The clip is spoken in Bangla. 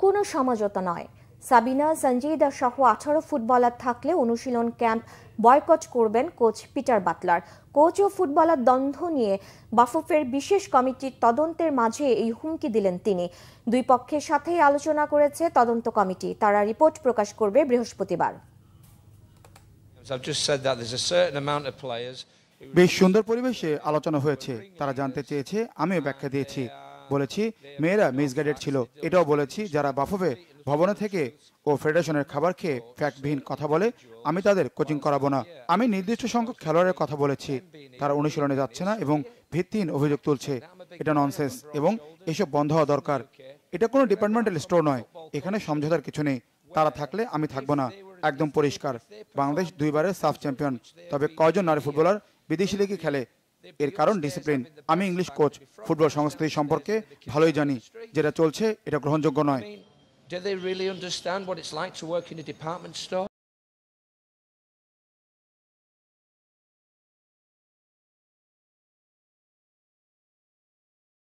কোনো সমঝোতা নয়। সাবিনা, সঞ্জিদা সহ 18 ফুটবলার থাকলে অনুশীলন ক্যাম্প বয়কট করবেন কোচ পিটার বাটলার। কোচ ও ফুটবলার দ্বন্দ্ব নিয়ে বাফুফের বিশেষ কমিটির তদন্তের মাঝে এই হুমকি দিলেন তিনি। দুই পক্ষের সাথেই আলোচনা করেছে তদন্ত কমিটি। তারা রিপোর্ট প্রকাশ করবে বৃহস্পতিবার। বেশ সুন্দর পরিবেশে আলোচনা হয়েছে। তারা জানতে চেয়েছে, আমিও ব্যাখ্যা দিয়েছি। বলেছি মেয়েরা মিসগাইডেড ছিল। এটাও বলেছি যারা বাফুফে ভবনে থেকে ও ফেডারেশনের খাবার খেয়ে ফ্যাক্টবিহীন কথা বলে আমি তাদের কোচিং করাবো না। আমি নির্দিষ্ট সংখ্যক খেলোয়াড়ের কথা বলেছি, তারা অনুশীলনে যাচ্ছে না এবং ভিত্তিহীন অভিযোগ তুলছে। এটা ননসেন্স এবং এসব বন্ধ হওয়া দরকার। এটা কোনো ডিপার্টমেন্টাল স্টোর নয়, এখানে সমঝোতার কিছু নেই। তারা থাকলে আমি থাকবো না, একদম পরিষ্কার। বাংলাদেশ 2 বারের সাফ চ্যাম্পিয়ন, তবে কয়জন নারী ফুটবলার বিদেশি লিগে খেলে? এর কারণ ডিসিপ্লিন। আমি ইংলিশ কোচ, ফুটবল সংস্কৃতি সম্পর্কে ভালোই জানি। যেটা চলছে এটা গ্রহণযোগ্য নয়।